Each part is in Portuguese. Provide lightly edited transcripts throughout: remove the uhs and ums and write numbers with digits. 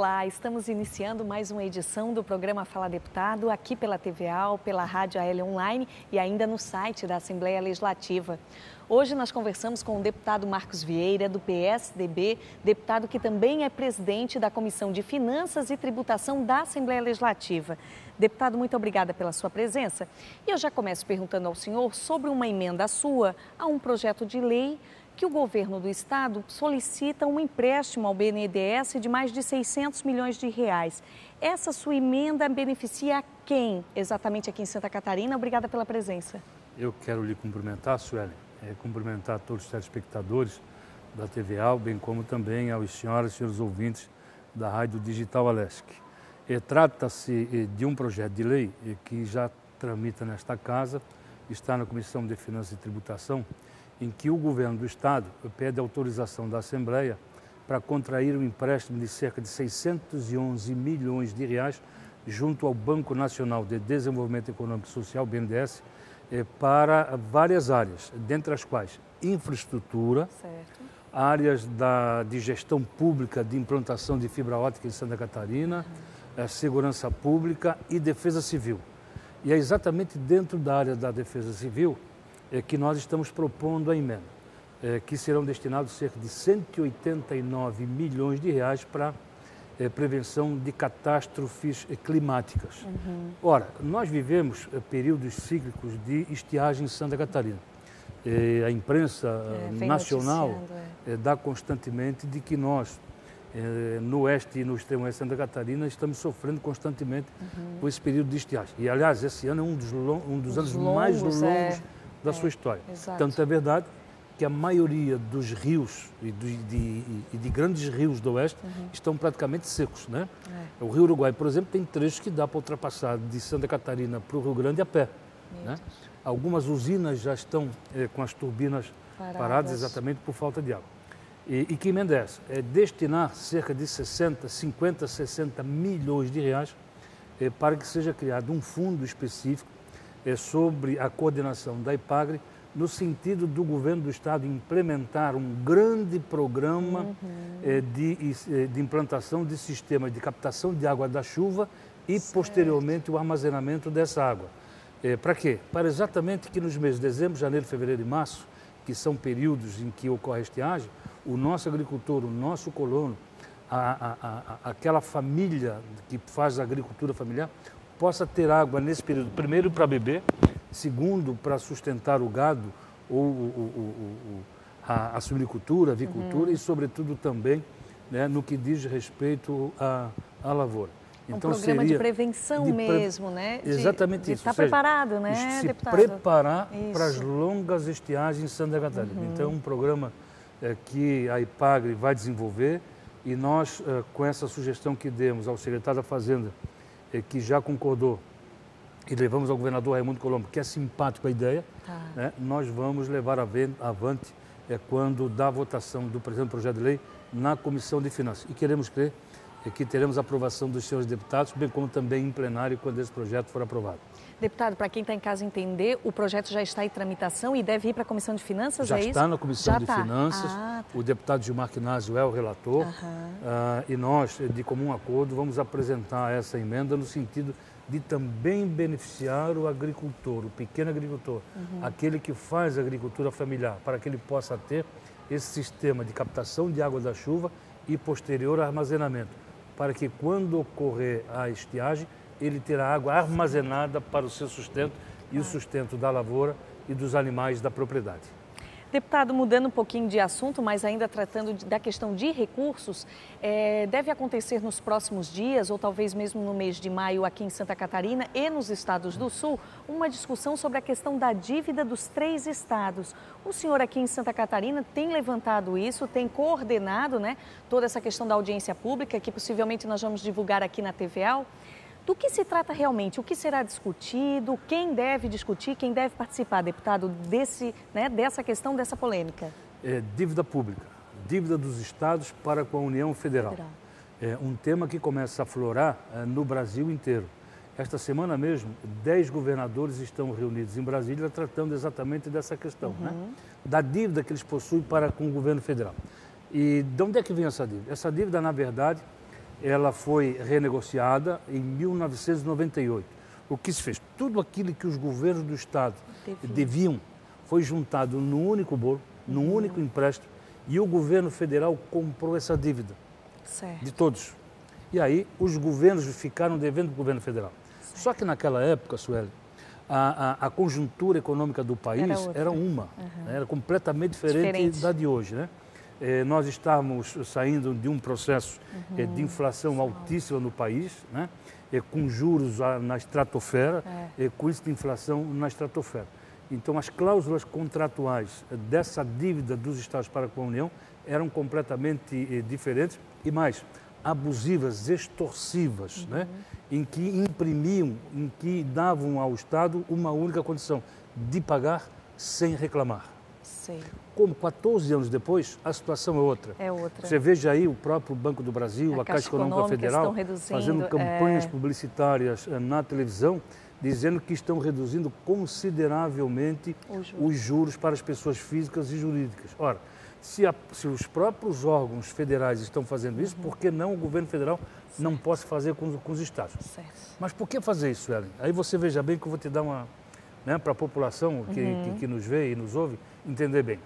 Olá, estamos iniciando mais uma edição do programa Fala Deputado, aqui pela TVAL, pela Rádio AL Online e ainda no site da Assembleia Legislativa. Hoje nós conversamos com o deputado Marcos Vieira, do PSDB, deputado que também é presidente da Comissão de Finanças e Tributação da Assembleia Legislativa. Deputado, muito obrigada pela sua presença. E eu já começo perguntando ao senhor sobre uma emenda sua a um projeto de lei que o governo do estado solicita um empréstimo ao BNDES de mais de 600 milhões de reais. Essa sua emenda beneficia a quem exatamente aqui em Santa Catarina? Obrigada pela presença. Eu quero lhe cumprimentar, Suelen, cumprimentar todos os telespectadores da TVAL, bem como também aos senhoras e senhores ouvintes da Rádio Digital Alesc. Trata-se de um projeto de lei que já tramita nesta casa, está na Comissão de Finanças e Tributação, em que o governo do estado pede autorização da Assembleia para contrair um empréstimo de cerca de 611 milhões de reais junto ao Banco Nacional de Desenvolvimento Econômico e Social, BNDES, para várias áreas, dentre as quais infraestrutura, certo, áreas de gestão pública de implantação de fibra ótica em Santa Catarina, segurança pública e defesa civil. E é exatamente dentro da área da defesa civil que nós estamos propondo a emenda, que serão destinados cerca de 189 milhões de reais para prevenção de catástrofes climáticas. Ora, nós vivemos períodos cíclicos de estiagem em Santa Catarina. A imprensa nacional dá constantemente de que nós, no oeste e no extremo oeste de Santa Catarina, estamos sofrendo constantemente com esse período de estiagem. E, aliás, esse ano é um dos anos mais longos da sua história. Exato. Tanto é verdade que a maioria dos rios e de grandes rios do oeste estão praticamente secos, né? O Rio Uruguai, por exemplo, tem trechos que dá para ultrapassar de Santa Catarina para o Rio Grande a pé, né? Algumas usinas já estão com as turbinas paradas exatamente por falta de água. E que emenda é essa? É destinar cerca de 50, 60 milhões de reais para que seja criado um fundo específico sobre a coordenação da IPAGRE, no sentido do governo do estado implementar um grande programa de implantação de sistemas de captação de água da chuva e, posteriormente, o armazenamento dessa água. Para quê? Para exatamente que nos meses de dezembro, janeiro, fevereiro e março, que são períodos em que ocorre a estiagem, o nosso agricultor, o nosso colono, aquela família que faz a agricultura familiar, possa ter água nesse período, primeiro para beber, segundo para sustentar o gado ou a suinicultura, a avicultura e, sobretudo, também, né, no que diz respeito à lavoura. Então, programa de prevenção mesmo, né? Exatamente isso. Estar preparado, né, se deputado? Preparar para as longas estiagens em Santa Catarina. Então, é um programa que a IPAGRE vai desenvolver e nós, com essa sugestão que demos ao secretário da Fazenda, que já concordou, e levamos ao governador Raimundo Colombo, que é simpático a ideia, né, nós vamos levar avante quando dá a votação do presente projeto de lei na Comissão de Finanças. E queremos crer que teremos a aprovação dos senhores deputados, bem como também em plenário, quando esse projeto for aprovado. Deputado, para quem está em casa entender, o projeto já está em tramitação e deve ir para a Comissão de Finanças, já está na Comissão de Finanças, o deputado Gilmar Quinásio é o relator, e nós, de comum acordo, vamos apresentar essa emenda no sentido de também beneficiar o agricultor, o pequeno agricultor, aquele que faz agricultura familiar, para que ele possa ter esse sistema de captação de água da chuva e posterior armazenamento, para que quando ocorrer a estiagem, ele terá água armazenada para o seu sustento e o sustento da lavoura e dos animais da propriedade. Deputado, mudando um pouquinho de assunto, mas ainda tratando da questão de recursos, deve acontecer nos próximos dias, ou talvez mesmo no mês de maio aqui em Santa Catarina e nos estados do Sul, uma discussão sobre a questão da dívida dos 3 estados. O senhor aqui em Santa Catarina tem levantado isso, tem coordenado, né, toda essa questão da audiência pública, que possivelmente nós vamos divulgar aqui na TVAL. Do que se trata realmente? O que será discutido? Quem deve discutir? Quem deve participar, deputado, dessa questão, dessa polêmica? Dívida pública, dívida dos estados para com a União Federal. É um tema que começa a aflorar no Brasil inteiro. Esta semana mesmo, 10 governadores estão reunidos em Brasília tratando exatamente dessa questão, né? Da dívida que eles possuem para com o governo federal. E de onde é que vem essa dívida? Essa dívida, na verdade, ela foi renegociada em 1998. O que se fez? Tudo aquilo que os governos do Estado deviam foi juntado num único bolo, num único empréstimo, e o governo federal comprou essa dívida de todos. E aí os governos ficaram devendo para o governo federal. Certo. Só que naquela época, Sueli, a conjuntura econômica do país era uma, era completamente diferente da de hoje, né? Nós estávamos saindo de um processo de inflação altíssima no país, né? Com juros na estratosfera, com isso de inflação na estratosfera. Então, as cláusulas contratuais dessa dívida dos Estados para com a União eram completamente diferentes e mais abusivas, extorsivas, né? Em que imprimiam, em que davam ao Estado uma única condição, de pagar sem reclamar. Sei. Como 14 anos depois, a situação é outra. É outra. Você veja aí o próprio Banco do Brasil, a Caixa Econômica Federal, fazendo campanhas publicitárias na televisão, dizendo que estão reduzindo consideravelmente os juros para as pessoas físicas e jurídicas. Ora, se os próprios órgãos federais estão fazendo isso, por que não o governo federal não pode fazer com os estados? Certo. Mas por que fazer isso, Ellen? Aí você veja bem que eu vou te dar uma... para a população que nos vê e nos ouve, entender bem.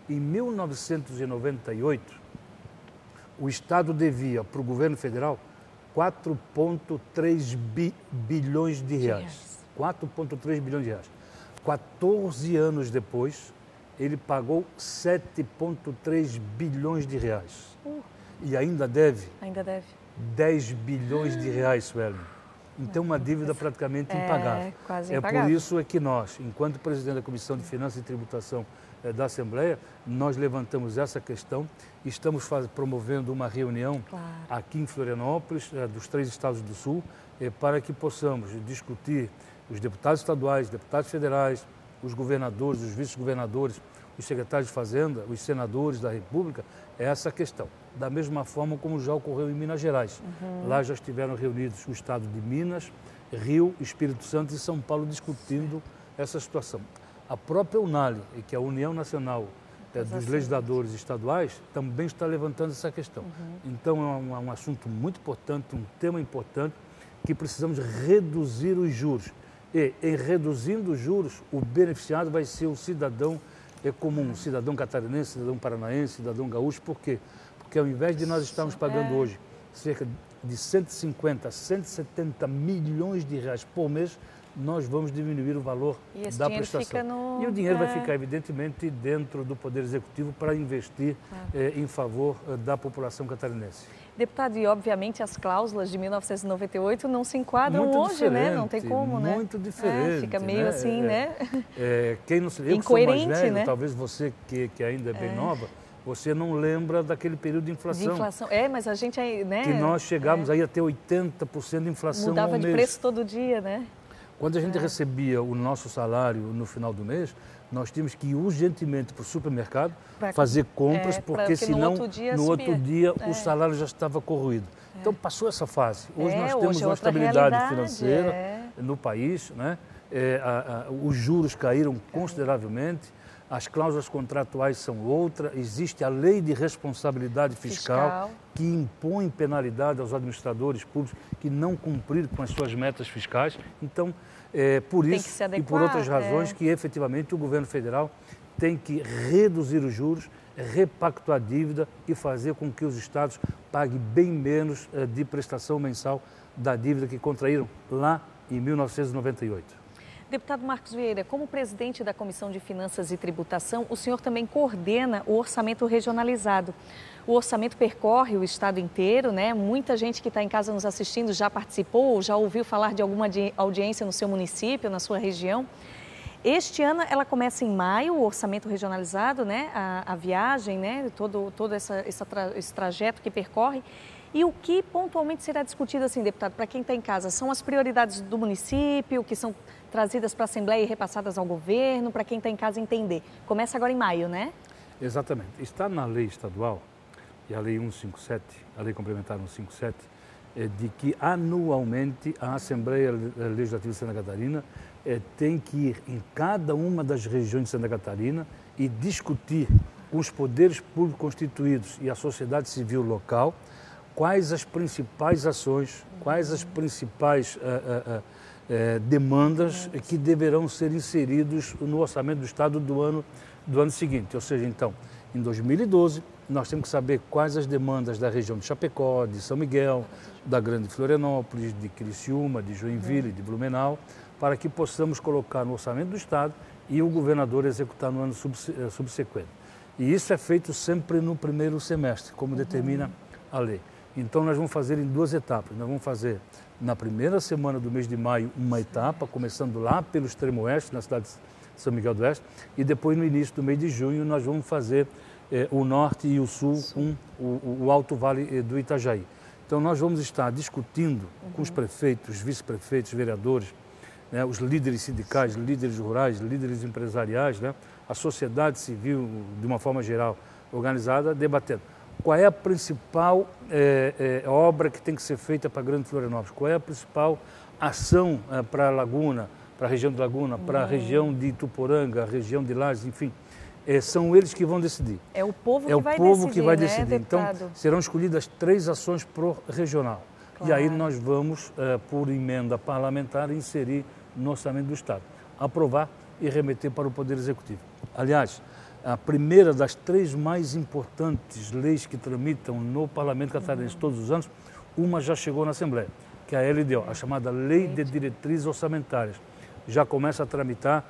Em 1998, o Estado devia para o governo federal 4,3 bilhões de reais. 4,3 bilhões de reais. 14 anos depois, ele pagou 7,3 bilhões de reais. E ainda deve 10 bilhões de reais, Sueli. Então, uma dívida praticamente impagável. Quase impagável. Por isso que nós, enquanto presidente da Comissão de Finanças e Tributação da Assembleia, nós levantamos essa questão e estamos promovendo uma reunião aqui em Florianópolis, dos 3 estados do Sul, para que possamos discutir os deputados estaduais, deputados federais, os governadores, os vice-governadores, os secretários de Fazenda, os senadores da República, essa questão. Da mesma forma como já ocorreu em Minas Gerais. Lá já estiveram reunidos o estado de Minas, Rio, Espírito Santo e São Paulo discutindo essa situação. A própria UNALI, que é a União Nacional dos Legisladores Estaduais, também está levantando essa questão. Então é um assunto muito importante, um tema importante, que precisamos reduzir os juros. E em reduzindo os juros, o beneficiado vai ser o cidadão comum, cidadão catarinense, cidadão paranaense, cidadão gaúcho. Por quê? Porque ao invés de nós estarmos pagando hoje cerca de 150 a 170 milhões de reais por mês, nós vamos diminuir o valor da prestação. E o dinheiro vai ficar, evidentemente, dentro do Poder Executivo para investir em favor da população catarinense. Deputado, e obviamente as cláusulas de 1998 não se enquadram muito hoje, né? Não tem como, né? Muito diferente. Fica meio assim, né? Quem não se lembra, eu que sou mais velho, né? Talvez você que ainda é bem nova, você não lembra daquele período de inflação. De inflação, mas a gente aí, né? Que nós chegávamos aí a ter 80% de inflação Mudava ao mês. de preço todo dia, né? Quando a gente recebia o nosso salário no final do mês, nós tínhamos que ir urgentemente para o supermercado fazer compras, porque senão no outro dia o salário já estava corroído. Então passou essa fase. Hoje nós temos uma estabilidade financeira no país, né? Os juros caíram consideravelmente, as cláusulas contratuais são outra, existe a lei de responsabilidade fiscal que impõe penalidade aos administradores públicos que não cumprirem com as suas metas fiscais. Então, por isso e por outras razões que efetivamente o governo federal tem que reduzir os juros, repactuar a dívida e fazer com que os estados paguem bem menos de prestação mensal da dívida que contraíram lá em 1998. Deputado Marcos Vieira, como presidente da Comissão de Finanças e Tributação, o senhor também coordena o orçamento regionalizado. O orçamento percorre o estado inteiro, né? Muita gente que está em casa nos assistindo já participou, já ouviu falar de alguma audiência no seu município, na sua região. Este ano ela começa em maio, o orçamento regionalizado, né? A viagem, né? Todo esse trajeto que percorre. E o que pontualmente será discutido, assim, deputado, para quem está em casa? São as prioridades do município, que são trazidas para a Assembleia e repassadas ao governo, para quem está em casa entender. Começa agora em maio, né? Exatamente. Está na lei estadual, e a lei 157, a lei complementar 157, de que anualmente a Assembleia Legislativa de Santa Catarina tem que ir em cada uma das regiões de Santa Catarina e discutir com os poderes públicos constituídos e a sociedade civil local quais as principais ações, quais as principais demandas que deverão ser inseridos no orçamento do Estado do ano seguinte. Ou seja, então, em 2012, nós temos que saber quais as demandas da região de Chapecó, de São Miguel, da Grande Florianópolis, de Criciúma, de Joinville, de Blumenau, para que possamos colocar no orçamento do Estado e o governador executar no ano subsequente. E isso é feito sempre no primeiro semestre, como determina a lei. Então, nós vamos fazer em 2 etapas. Nós vamos fazer na primeira semana do mês de maio uma etapa, começando lá pelo extremo oeste, na cidade de São Miguel do Oeste, e depois no início do mês de junho nós vamos fazer o norte e o sul com o Alto Vale do Itajaí. Então, nós vamos estar discutindo com os prefeitos, vice-prefeitos, vereadores, né, os líderes sindicais, líderes rurais, líderes empresariais, né, a sociedade civil, de uma forma geral, organizada, debatendo qual é a principal obra que tem que ser feita para a Grande Florianópolis, qual é a principal ação para a Laguna, para a região de Laguna, para a região de Ituporanga, a região de Lages, enfim. São eles que vão decidir. É o povo que vai decidir, Então, serão escolhidas 3 ações pro regional. Claro. E aí nós vamos, por emenda parlamentar, inserir no orçamento do Estado. Aprovar e remeter para o Poder Executivo. Aliás, a primeira das 3 mais importantes leis que tramitam no Parlamento Catarinense todos os anos, uma já chegou na Assembleia, que é a LDO, a chamada Lei de Diretrizes Orçamentárias. Já começa a tramitar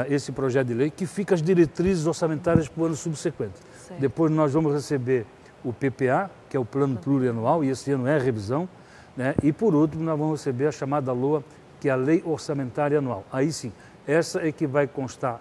esse projeto de lei, que fica as diretrizes orçamentárias para o ano subsequente. Certo. Depois nós vamos receber o PPA, que é o Plano Plurianual, e esse ano é a revisão, né? E por último nós vamos receber a chamada LOA, que é a Lei Orçamentária Anual. Aí sim, essa é que vai constar,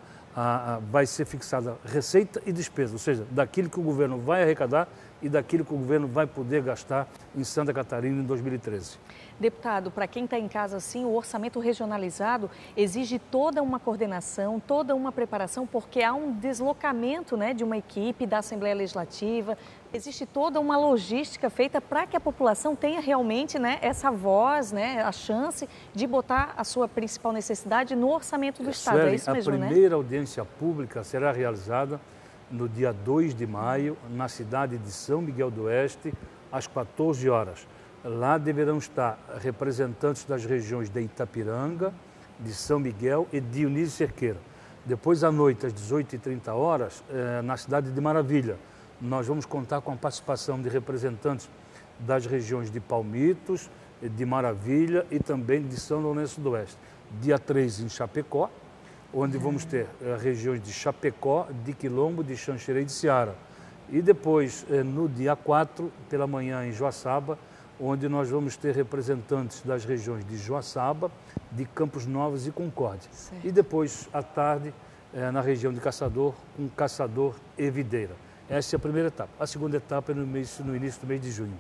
vai ser fixada receita e despesa, ou seja, daquilo que o governo vai arrecadar e daquilo que o governo vai poder gastar em Santa Catarina em 2013. Deputado, para quem está em casa, sim, o orçamento regionalizado exige toda uma coordenação, toda uma preparação, porque há um deslocamento, né, de uma equipe da Assembleia Legislativa, existe toda uma logística feita para que a população tenha realmente, né, essa voz, né, a chance de botar a sua principal necessidade no orçamento do Estado. Sueli, é isso mesmo, né? A primeira audiência pública será realizada no dia 2 de maio, na cidade de São Miguel do Oeste, às 14 horas. Lá deverão estar representantes das regiões de Itapiranga, de São Miguel e de Dionísio Cerqueira. Depois, à noite, às 18h30, na cidade de Maravilha, nós vamos contar com a participação de representantes das regiões de Palmitos, de Maravilha e também de São Lourenço do Oeste. Dia 3 em Chapecó, onde vamos ter regiões de Chapecó, de Quilombo, de Xanxerê e de Ceará. E depois, no dia 4, pela manhã, em Joaçaba, onde nós vamos ter representantes das regiões de Joaçaba, de Campos Novos e Concórdia. Certo. E depois, à tarde, na região de Caçador, com Caçador e Videira. Essa é a primeira etapa. A segunda etapa é no início do mês de junho.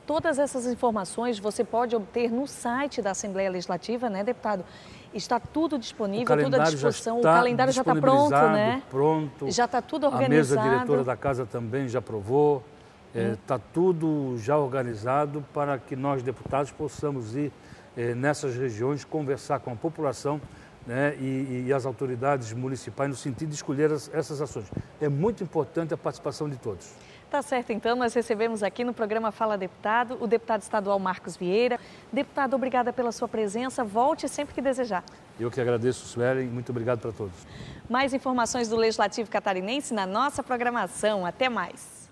Todas essas informações você pode obter no site da Assembleia Legislativa, né, deputado? Está tudo disponível, tudo à disposição, o calendário já está pronto, né? Pronto. Já está tudo organizado. A mesa diretora da casa também já aprovou. Está tudo já organizado para que nós, deputados, possamos ir nessas regiões, conversar com a população, né, e as autoridades municipais no sentido de escolher essas ações. É muito importante a participação de todos. Tá certo, então nós recebemos aqui no programa Fala Deputado o deputado estadual Marcos Vieira. Deputado, obrigada pela sua presença. Volte sempre que desejar. Eu que agradeço, Sueli. Muito obrigado para todos. Mais informações do Legislativo Catarinense na nossa programação. Até mais.